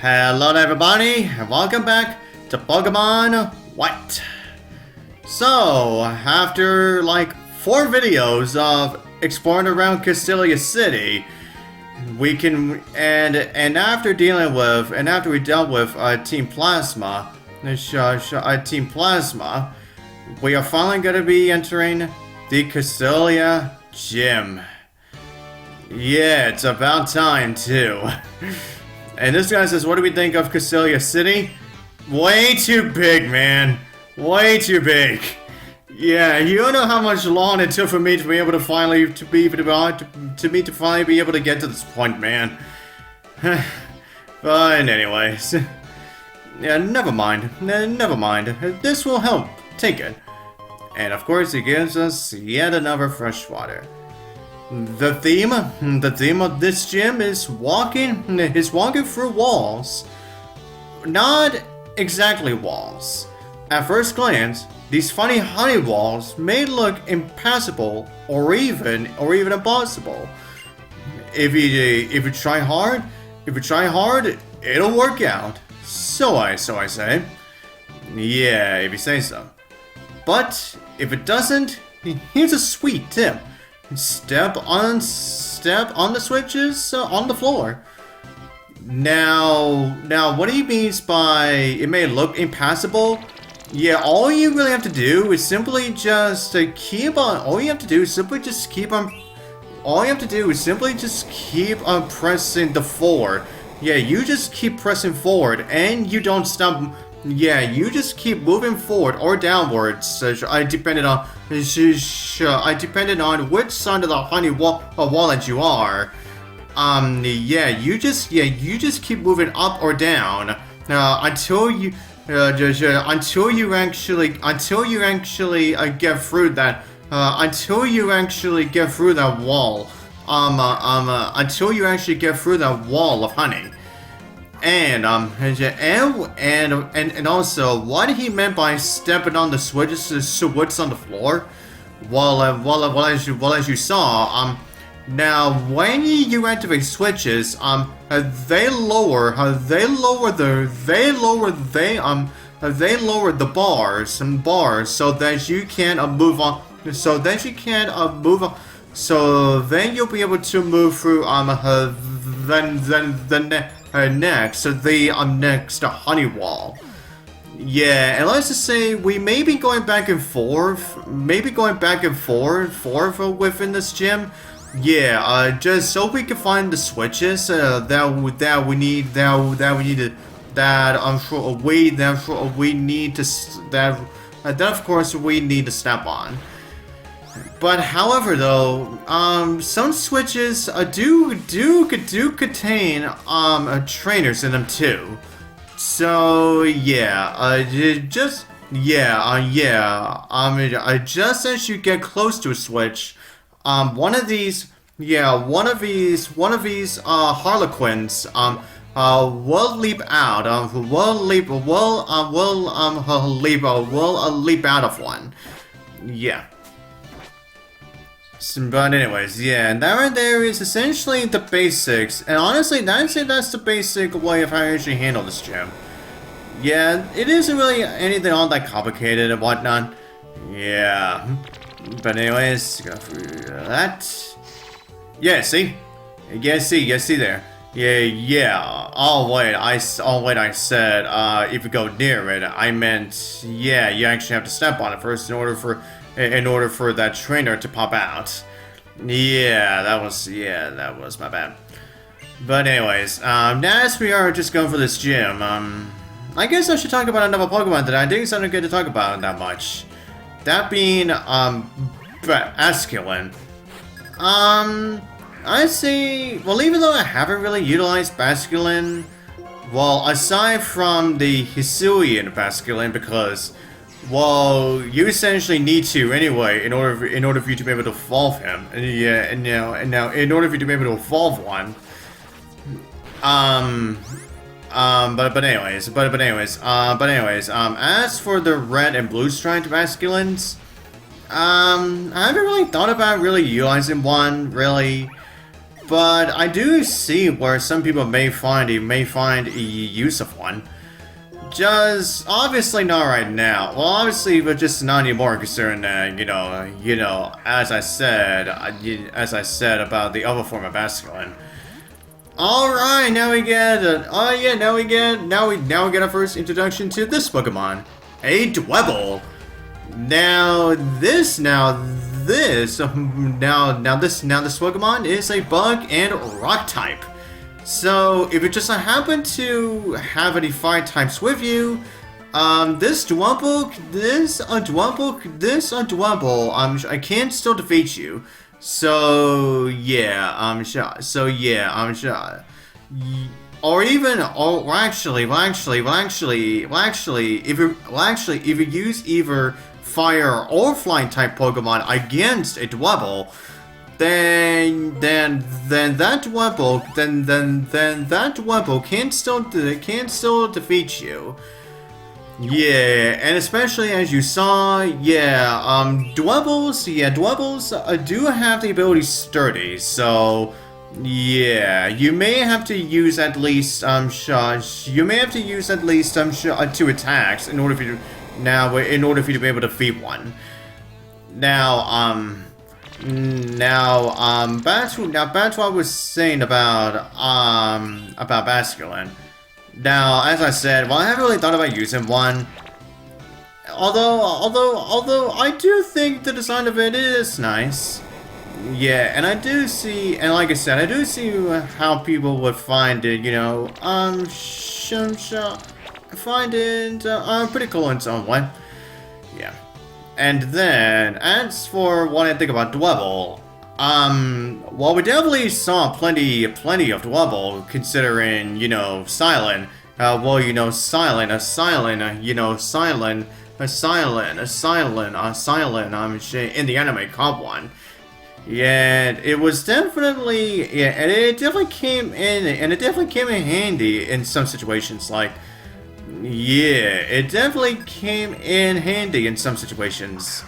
Hello everybody, and welcome back to Pokemon White. So, after like 4 videos of exploring around Castelia City, we can after we dealt with Team Plasma, Team Plasma, we are finally going to be entering the Castelia Gym. Yeah, it's about time too. And this guy says, what do we think of Castelia City? Way too big, man. Way too big. Yeah, you don't know how much long it took for me to be able to finally be able to get to this point, man. But anyways, yeah, never mind. Never mind. This will help. Take it. And of course, it gives us yet another freshwater. The theme of this gym is walking through walls. Not exactly walls. At first glance, these funny honey walls may look impassable or even impossible. If you try hard, it'll work out. So I say. Yeah, if you say so. But if it doesn't, here's a sweet tip. Step on the switches on the floor. Now, what he means by it may look impassable? Yeah, all you really have to do is simply just keep on. All you have to do is simply just keep on pressing the forward. Yeah, you just keep pressing forward, and you don't stop. Yeah, you just keep moving forward or downwards. I depended on which side of the honey wallet you are. Yeah, you just keep moving up or down until you actually get through that. Until you actually get through that wall. Until you actually get through that wall of honey. And also, what he meant by stepping on the switches on the floor, as you saw, now when you activate switches, they lower the bars so that you can move on, so then you'll be able to move through next honey wall. Yeah, and let's just say we may be going back and forth within this gym. Yeah, just so we can find the switches that we need to step on. But however, though, some switches do contain trainers in them too. So yeah, just as you get close to a switch, one of these Harlequins will leap out. Will leap out of one. Yeah. But anyways, yeah, and that right there is essentially the basics, and honestly, that's the basic way of how you actually handle this gym. Yeah, it isn't really anything all that complicated and whatnot. Yeah, but anyways, go through that. Yeah, see? Yeah, see there. Yeah. Oh wait, I said if you go near it, I meant yeah, you actually have to step on it first in order for that trainer to pop out. Yeah, that was my bad. But anyways, as we are just going for this gym, I guess I should talk about another Pokemon that I think is not good to talk about that much. That being, Basculin. I say, well, even though I haven't really utilized Basculin, well, aside from the Hisuian Basculin, because well, you essentially need to anyway in order for you to be able to evolve him. And yeah, and now in order for you to be able to evolve one. But anyways, as for the red and blue striped Basculins, I haven't really thought about really utilizing one really. but I do see where some people may find a use of one. Just obviously not right now. Well, obviously, but just not anymore. Considering that as I said about the other form of masculine. All right, now we get our first introduction to this Pokemon, a Dwebble. Now this Pokemon is a bug and rock type. So if you just happen to have any fire types with you, this Dwebble, I can still defeat you. So yeah, I'm sure. If you use either fire or flying type Pokemon against a Dwebble, then that Dwebble can still defeat you. Yeah, and especially as you saw, Dwebbles do have the ability Sturdy, so yeah, you may have to use at least 2 attacks in order for you to be able to defeat one. Back to what I was saying about Basculin. Now, as I said, well, I haven't really thought about using one. Although I do think the design of it is nice. Yeah, and like I said, I do see how people would find it, find it pretty cool in some way. Yeah. And then, as for what I think about Dwebble, well, we definitely saw plenty of Dwebble, considering, Silent. In the anime Comp 1. Yeah, it was definitely, and it definitely came in handy in some situations, like, yeah, it definitely came in handy in some situations.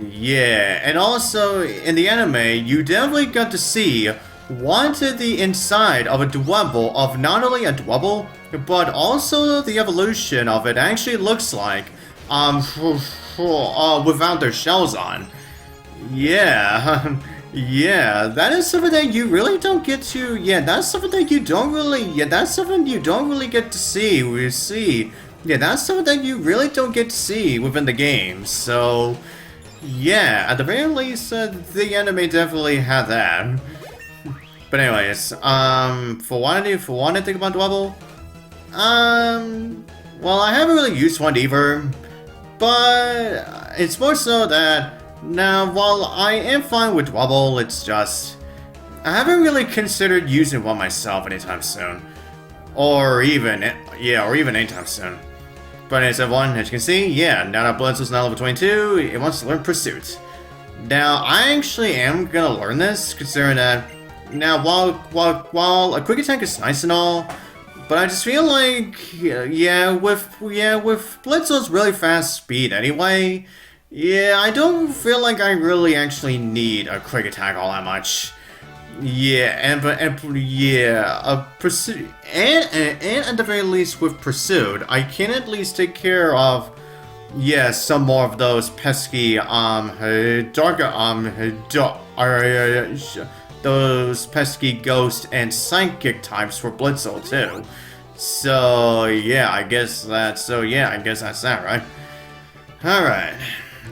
Yeah, and also in the anime, you definitely got to see what the inside of a Dwebble, of not only a Dwebble, but also the evolution of it actually looks like, without their shells on. Yeah, yeah, that is something that you really don't get to. Yeah, that's something that you don't really. Yeah, that's something you don't really get to see. Yeah, that's something that you really don't get to see within the game. So, yeah, at the very least, the anime definitely had that. But anyways, for what I think about Dwebble, well, I haven't really used one either, but it's more so that. Now, while I am fine with Dwebble, it's just I haven't really considered using one myself anytime soon, or even anytime soon. But as of one, as you can see, yeah, now that Blitzle's now level 22, it wants to learn Pursuit. Now, I actually am gonna learn this, considering that now while a quick attack is nice and all, but I just feel like with Blitzle's really fast speed anyway. Yeah, I don't feel like I really actually need a quick attack all that much. Yeah, Pursuit, and at the very least with Pursuit, I can at least take care of, some more of those pesky those pesky ghost and psychic types for Blitzel too. So yeah, I guess that's that, right? All right.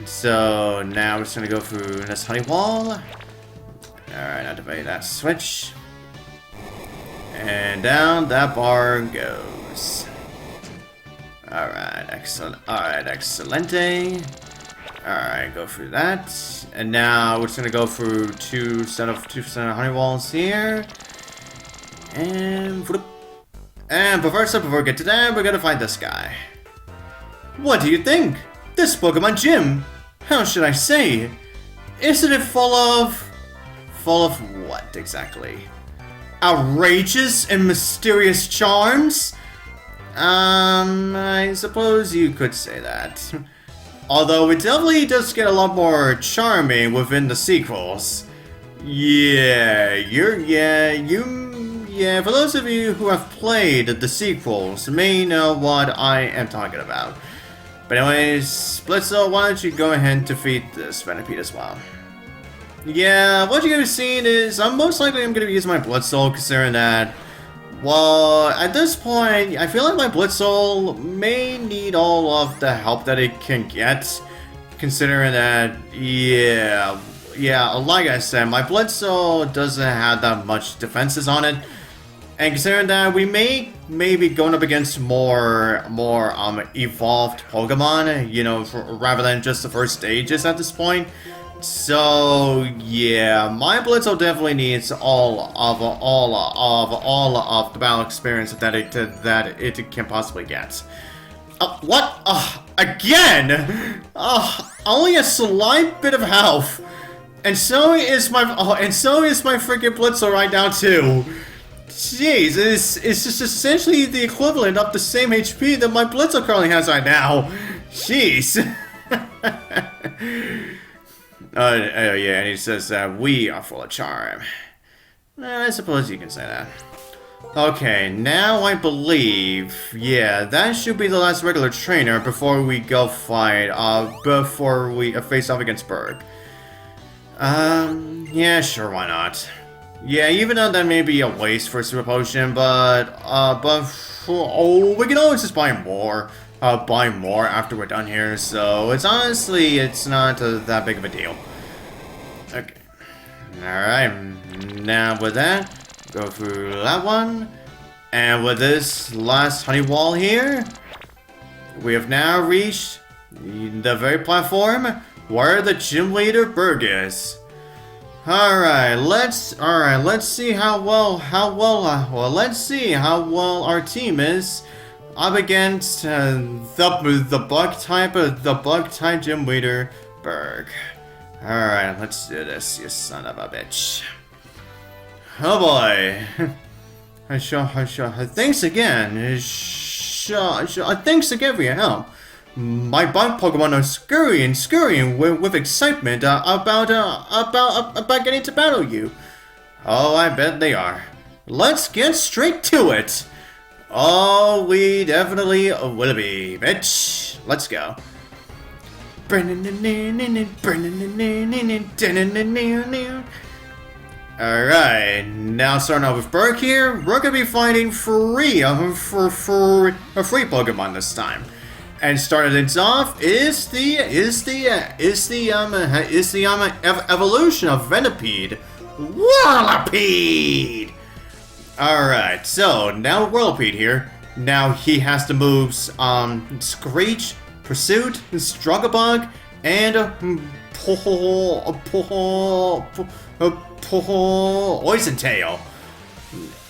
So now we're just gonna go through this honey wall. Alright, activate that switch. And down that bar goes. Alright, excellent. Alright, excelente. Alright, go through that. And now we're just gonna go through two set of honey walls here. And but first up, before we get to that, we're gonna find this guy. What do you think? This Pokemon gym, how should I say? Isn't it full of what exactly? Outrageous and mysterious charms? I suppose you could say that. Although it definitely does get a lot more charming within the sequels. Yeah, for those of you who have played the sequels may know what I am talking about. But anyways, Blitzel, why don't you go ahead and defeat this Venipede as well. Yeah, what you're gonna be seeing is, I'm most likely gonna be using my Blitzel, considering that, well, at this point, I feel like my Blitzel may need all of the help that it can get, considering that, yeah, like I said, my Blitzel doesn't have that much defenses on it. And considering that we may be going up against more evolved Pokemon, you know, rather than just the first stages at this point. So yeah, my Blitzel definitely needs all of the battle experience that it can possibly get. What? Again? Only a slight bit of health, and so is my freaking Blitzel right now too. Jeez, it's just essentially the equivalent of the same HP that my Blitzel currently has right now. Jeez. Yeah, and he says that we are full of charm. I suppose you can say that. Okay, now I believe, yeah, that should be the last regular trainer before we go fight, before we face off against Burgh. Yeah, sure, why not? Yeah, even though that may be a waste for a super potion, but we can always just buy more after we're done here, so it's not that big of a deal. Okay. Alright, now with that, go through that one, and with this last honey wall here, we have now reached the very platform where the gym leader Burgh is. Let's see how well our team is up against the bug type gym leader Burgh. Alright, let's do this, you son of a bitch. Oh boy. Thanks again. Thanks again for your help. My bug Pokemon are scurrying with excitement about getting to battle you. Oh, I bet they are. Let's get straight to it. Oh, we definitely will be, bitch. Let's go. Alright, now starting off with Burgh here, we're gonna be fighting free Pokemon this time. And starting things off is the evolution of Venipede, Whirlipede. Alright, so now Whirlipede here. Now he has the moves Screech, Pursuit, Strugabug, and Poison Tail.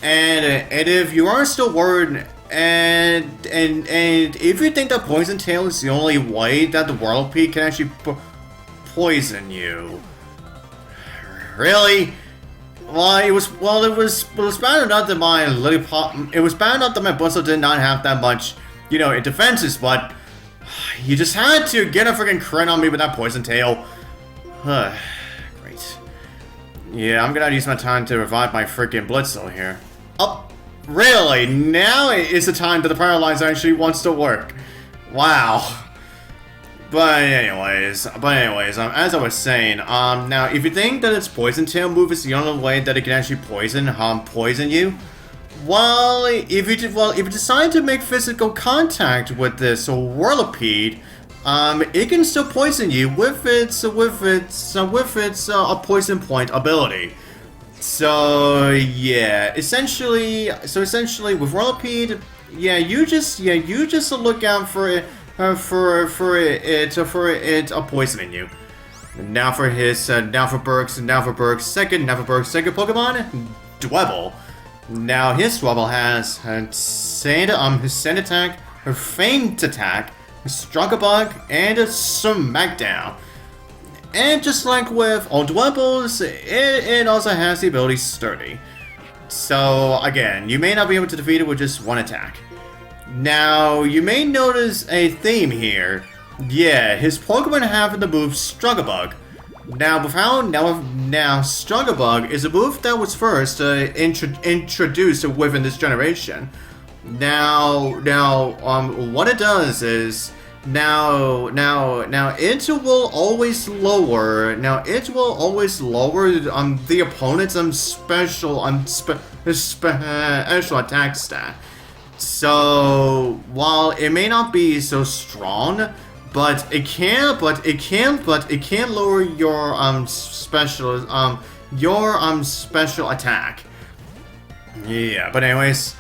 And if you are still worried, and if you think that Poison Tail is the only way that the Whirlipede can actually poison you, really? Well, it was bad enough that my Blitzel did not have that much, you know, in defenses, but you just had to get a freaking crit on me with that Poison Tail. Great. Yeah, I'm gonna use my time to revive my freaking Blitzel here. Oh, really? Now is the time that the Paralyze actually wants to work. Wow. But anyways, as I was saying, now if you think that its Poison Tail move is the only way that it can actually poison you, well, if you decide to make physical contact with this Whirlipede, it can still poison you with its poison point ability. So yeah, essentially with Whirlipede, you just look out for it poisoning you. Now for Burgh's second Pokemon, Dwebble. Now his Dwebble has his Sand Attack, her Faint Attack, Strugabug, and a Smackdown. And just like with all Dwebbles, it also has the ability Sturdy. So again, you may not be able to defeat it with just one attack. Now, you may notice a theme here. Yeah, his Pokemon have the move Strugabug. Now, Strugglebug is a move that was first introduced within this generation. What it does is now it will always lower. Now it will always lower the opponent's special attack stat. So while it may not be so strong, but it can lower your special attack. Yeah, but anyways,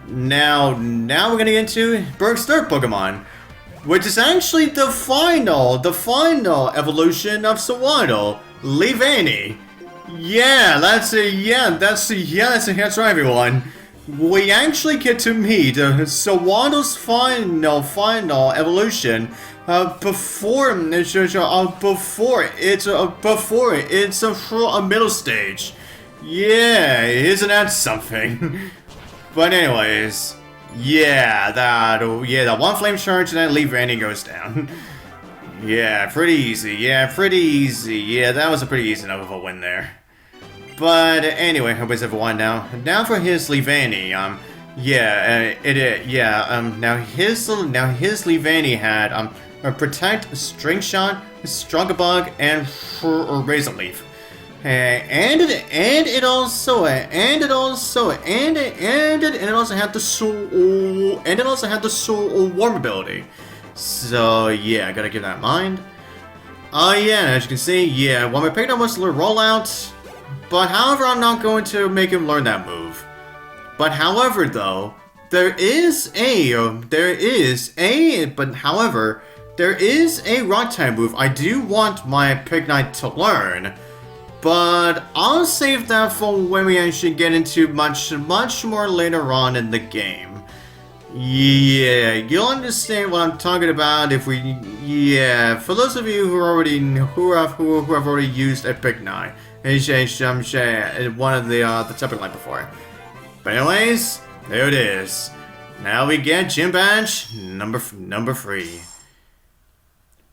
now we're gonna get into Burgh's third Pokemon, which is actually the final evolution of Sewaddle, Leavanny. That's right, everyone. We actually get to meet Sewaddle's final evolution before it's a middle stage. Yeah, isn't that something? But anyways, that one flame charge and then Leavanny goes down. Yeah, pretty easy. Yeah, that was a pretty easy enough of a win there. But anyway, hope everyone now for his Leavanny. Now his Leavanny had Protect, String Shot, Strugglebug, and Razor Leaf. And it also had the Swarm ability. So yeah, gotta give that in mind. As you can see, when my Pignon wants to roll out, but however, I'm not going to make him learn that move. But however, though, there is a Rock type move I do want my Pignon to learn. But I'll save that for when we actually get into much more later on in the game. Yeah, you'll understand what I'm talking about if we. Yeah, for those of you who have already used a Pignon, one of the tapping line before. But anyways, there it is. Now we get Gym Badge number 3.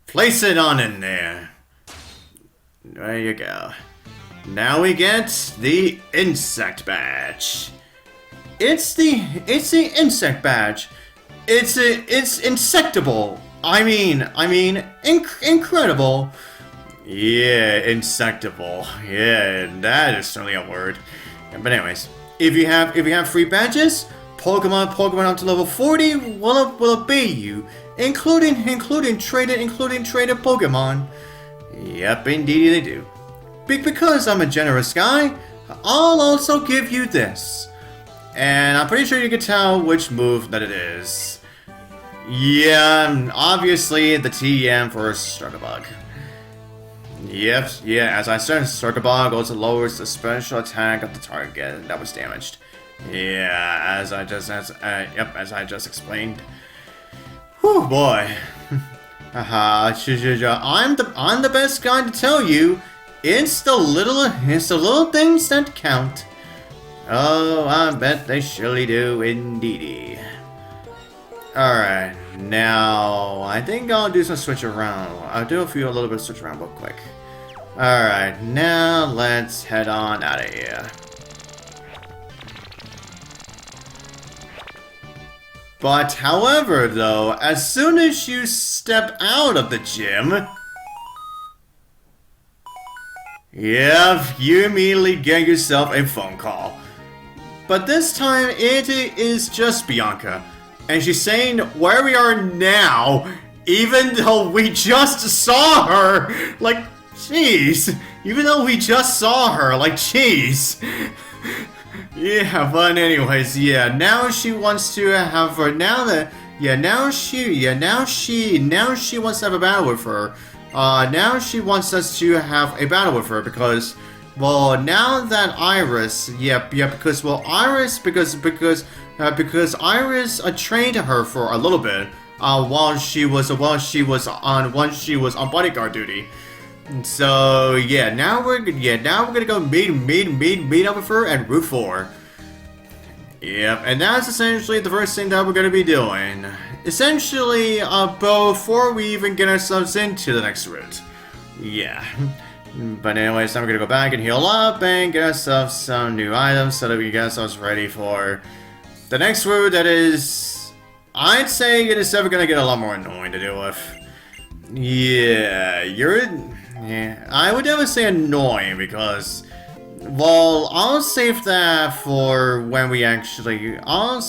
Place it on in there. There you go. Now we get the Insect Badge. It's the Insect Badge. It's insectable. I mean, incredible. Yeah, insectable. Yeah, that is certainly a word. But anyways, if you have 3 badges, Pokemon up to level 40 will obey you, including traded Pokemon. Yep, indeed they do. Because I'm a generous guy, I'll also give you this. And I'm pretty sure you can tell which move that it is. Yeah, obviously the TM for Strugglebug. Yep, as I said, Strugglebug also lowers the special attack of the target that was damaged. Yeah, as I just explained. Whew, boy. Haha, I'm the best guy to tell you. It's the little things that count. Oh, I bet they surely do, indeedy. Alright, now I think I'll do some switch around. I'll do a little bit of switch around real quick. Alright, now let's head on out of here. But however though, as soon as you step out of the gym, you immediately get yourself a phone call. But this time it is just Bianca. And she's saying where we are now, even though we just saw her. Like, jeez. Even though we just saw her, like, jeez. Yeah, but anyways, now she wants to have her, now she wants to have a battle with her. Now she wants us to have a battle with her because, well, now that Iris, because Iris trained her for a little bit, while she was on bodyguard duty. So now we're gonna go meet up with her at Route 4. Yep, and that's essentially the first thing that we're gonna be doing. Essentially, before we even get ourselves into the next route. Yeah. But anyways, now we're gonna go back and heal up and get ourselves some new items so that we get ourselves ready for the next route that is, I'd say it is ever gonna get a lot more annoying to deal with. Yeah, I would never say annoying because, well, I'll save that for when we actually, I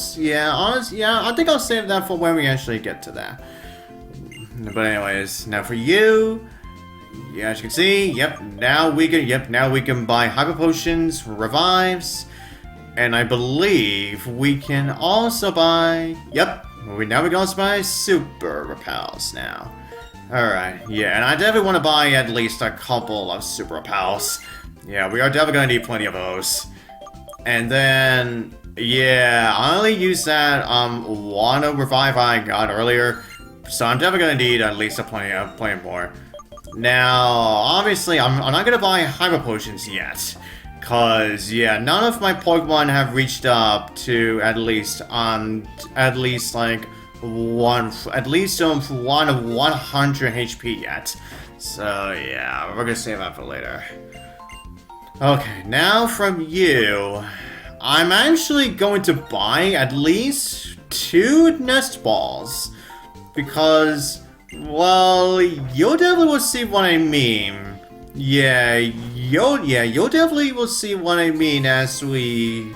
think I'll save that for when we actually get to that. But anyways, now for you, yeah, as you can see, now we can buy hyper potions, revives, and I believe we can also buy, now we can also buy super repels now. Alright, yeah, and I definitely want to buy at least a couple of super repels. Yeah, we are definitely going to need plenty of those. And then, yeah, I only used that one revive I got earlier, so I'm definitely going to need at least plenty more. Now, obviously, I'm not going to buy hyper potions yet. Cause, yeah, none of my Pokemon have reached up to at least one of 100 HP yet. So, yeah, we're gonna save that for later. Okay, now from you, I'm actually going to buy at least 2 nest balls. Because, well, you'll definitely will see what I mean. You'll definitely will see what I mean as we...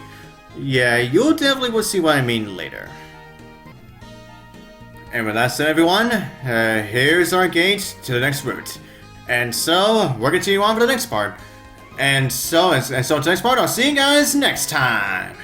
Yeah, you'll definitely will see what I mean later. And with that said, everyone, here's our gate to the next route. And so, we're continuing on for the next part. And so to the next part, I'll see you guys next time.